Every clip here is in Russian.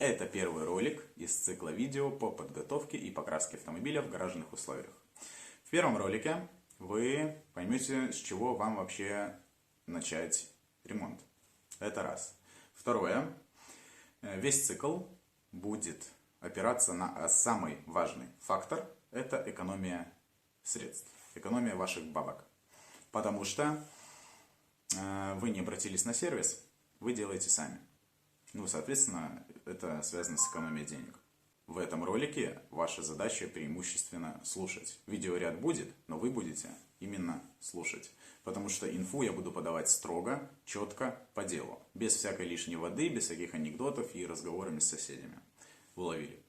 Это первый ролик из цикла видео по подготовке и покраске автомобиля в гаражных условиях. В первом ролике вы поймете, с чего вам вообще начать ремонт. Это раз. Второе. Весь цикл будет опираться на самый важный фактор. Это экономия средств, экономия ваших бабок. Потому что вы не обратились на сервис, вы делаете сами. Ну, соответственно, это связано с экономией денег. В этом ролике ваша задача преимущественно слушать. Видеоряд будет, но вы будете именно слушать. Потому что инфу я буду подавать строго, четко, по делу. Без всякой лишней воды, без всяких анекдотов и разговорами с соседями. Уловили?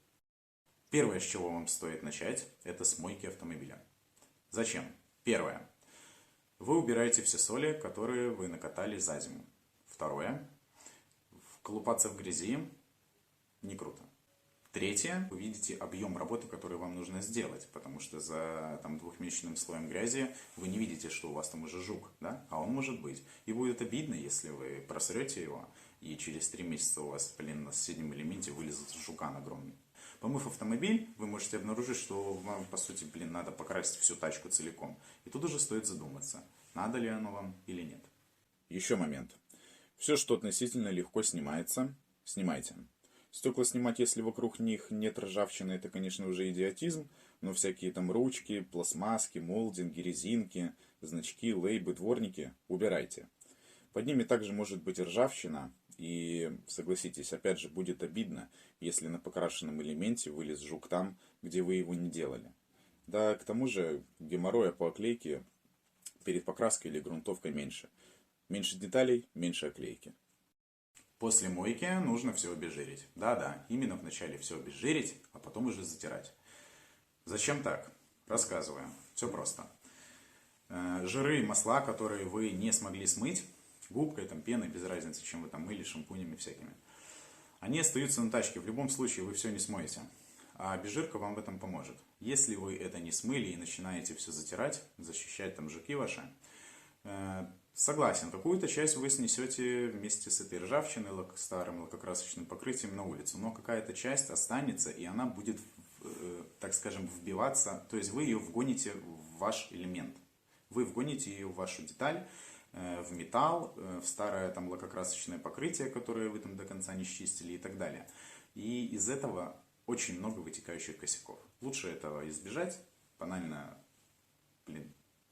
Первое, с чего вам стоит начать, это с мойки автомобиля. Зачем? Первое. Вы убираете все соли, которые вы накатали за зиму. Второе. Колупаться в грязи не круто. Третье. Вы видите объем работы, который вам нужно сделать. Потому что за двухмесячным слоем грязи вы не видите, что у вас там уже жук. Да? А он может быть. И будет обидно, если вы просрете его, и через 3 месяца у вас, на соседнем элементе вылезет жукан огромный. Помыв автомобиль, вы можете обнаружить, что вам, по сути, надо покрасить всю тачку целиком. И тут уже стоит задуматься, надо ли оно вам или нет. Еще момент. Все, что относительно легко снимается, снимайте. Стекла снимать, если вокруг них нет ржавчины, это, конечно, уже идиотизм, но всякие там ручки, пластмасски, молдинги, резинки, значки, лейбы, дворники убирайте. Под ними также может быть ржавчина, и, согласитесь, опять же, будет обидно, если на покрашенном элементе вылез жук там, где вы его не делали. Да, к тому же, геморроя по оклейке перед покраской или грунтовкой меньше. Меньше деталей, меньше оклейки. После мойки нужно все обезжирить. Да-да, именно вначале все обезжирить, а потом уже затирать. Зачем так? Рассказываю. Все просто. Жиры и масла, которые вы не смогли смыть, губкой, пеной, без разницы, чем вы мыли, шампунями всякими, они остаются на тачке. В любом случае вы все не смоете. А обезжирка вам в этом поможет. Если вы это не смыли и начинаете все затирать, защищать жуки ваши, согласен, какую-то часть вы снесете вместе с этой ржавчиной, старым лакокрасочным покрытием на улицу. Но какая-то часть останется, и она будет, так скажем, вбиваться. То есть вы ее вгоните в ваш элемент. Вы вгоните ее в вашу деталь, в металл, в старое лакокрасочное покрытие, которое вы до конца не счистили и так далее. И из этого очень много вытекающих косяков. Лучше этого избежать. Банально,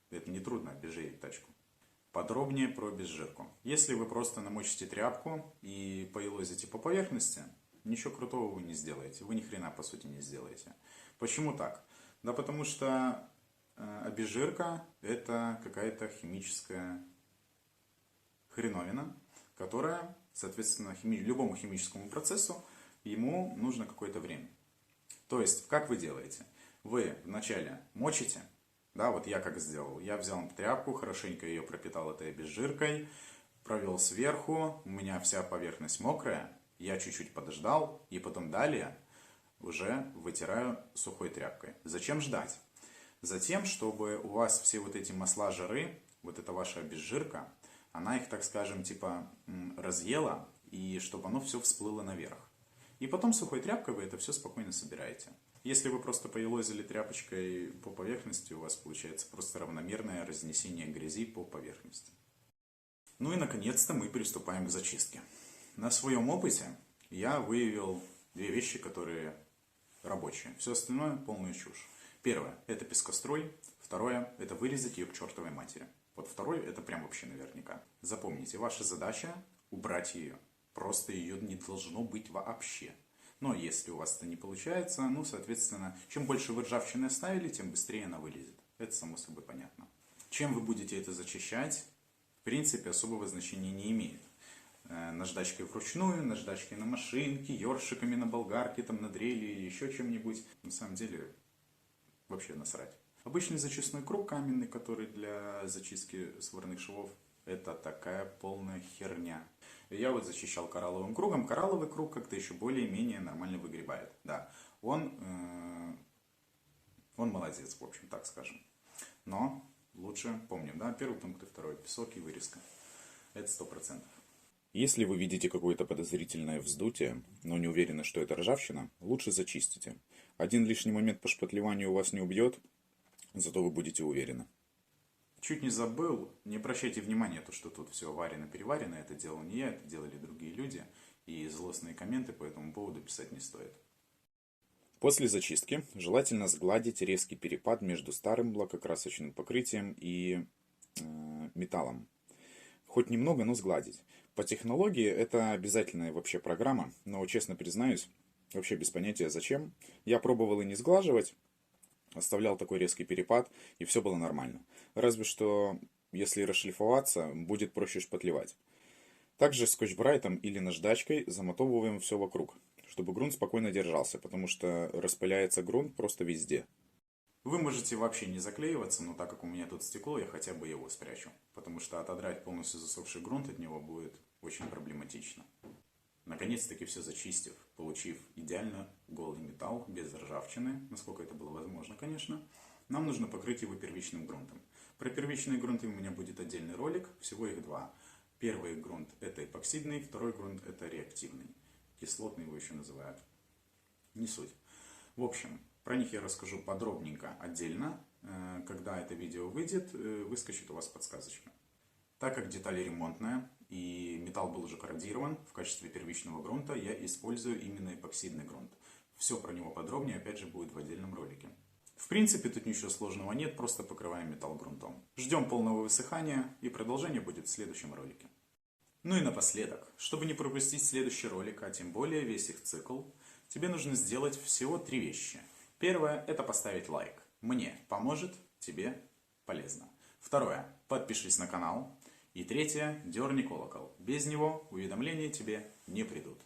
это нетрудно обезжирить тачку. Подробнее про обезжирку. Если вы просто намочите тряпку и поелозите по поверхности, ничего крутого вы не сделаете. Вы ни хрена по сути не сделаете. Почему так? Да потому что обезжирка это какая-то химическая хреновина, которая, соответственно, любому химическому процессу ему нужно какое-то время. То есть, как вы делаете? Вы вначале мочите. Да, вот я как сделал. Я взял тряпку, хорошенько ее пропитал этой обезжиркой, провел сверху, у меня вся поверхность мокрая, я чуть-чуть подождал, и потом далее уже вытираю сухой тряпкой. Зачем ждать? Затем, чтобы у вас все вот эти масла, жиры, вот эта ваша обезжирка, она их, так скажем, разъела, и чтобы оно все всплыло наверх. И потом сухой тряпкой вы это все спокойно собираете. Если вы просто поелозили тряпочкой по поверхности, у вас получается просто равномерное разнесение грязи по поверхности. Ну и наконец-то мы приступаем к зачистке. На своем опыте я выявил 2 вещи, которые рабочие. Все остальное полная чушь. Первое – это пескоструй. Второе – это вырезать ее к чертовой матери. Вот второе – это прям вообще наверняка. Запомните, ваша задача – убрать ее. Просто ее не должно быть вообще. Но если у вас это не получается, соответственно, чем больше вы ржавчины оставили, тем быстрее она вылезет. Это само собой понятно. Чем вы будете это зачищать, в принципе, особого значения не имеет. Наждачкой вручную, наждачкой на машинке, ёршиками на болгарке, на дрели или еще чем-нибудь. На самом деле, вообще насрать. Обычный зачистной круг каменный, который для зачистки сварных швов, это такая полная херня. Я вот зачищал коралловым кругом. Коралловый круг как-то еще более-менее нормально выгребает. Да, он молодец, в общем, так скажем. Но лучше помним, да, первый пункт и второй. Песок и вырезка. Это 100%. Если вы видите какое-то подозрительное вздутие, но не уверены, что это ржавчина, лучше зачистите. Один лишний момент по шпатлеванию вас не убьет, зато вы будете уверены. Чуть не забыл, не обращайте внимания, то, что тут все варено-переварено, это делал не я, это делали другие люди, и злостные комменты по этому поводу писать не стоит. После зачистки желательно сгладить резкий перепад между старым лакокрасочным покрытием и металлом. Хоть немного, но сгладить. По технологии это обязательная вообще программа, но честно признаюсь, вообще без понятия зачем. Я пробовал и не сглаживать, оставлял такой резкий перепад, и все было нормально. Разве что, если расшлифоваться, будет проще шпатлевать. Также скотч-брайтом или наждачкой замотовываем все вокруг, чтобы грунт спокойно держался, потому что распыляется грунт просто везде. Вы можете вообще не заклеиваться, но так как у меня тут стекло, я хотя бы его спрячу, потому что отодрать полностью засохший грунт от него будет очень проблематично. Наконец-таки все зачистив, получив идеально голый металл, без ржавчины, насколько это было возможно, конечно, нам нужно покрыть его первичным грунтом. Про первичные грунты у меня будет отдельный ролик, всего их два. Первый грунт это эпоксидный, второй грунт это реактивный. Кислотный его еще называют. Не суть. В общем, про них я расскажу подробненько отдельно. Когда это видео выйдет, выскочит у вас подсказочка. Так как деталь ремонтная и металл был уже корродирован, в качестве первичного грунта я использую именно эпоксидный грунт. Все про него подробнее, опять же, будет в отдельном ролике. В принципе, тут ничего сложного нет, просто покрываем металл грунтом. Ждем полного высыхания, и продолжение будет в следующем ролике. Ну и напоследок, чтобы не пропустить следующий ролик, а тем более весь их цикл, тебе нужно сделать всего 3 вещи. Первое – это поставить лайк. Мне поможет, тебе полезно. Второе – подпишись на канал. И третье – дерни колокол. Без него уведомления тебе не придут.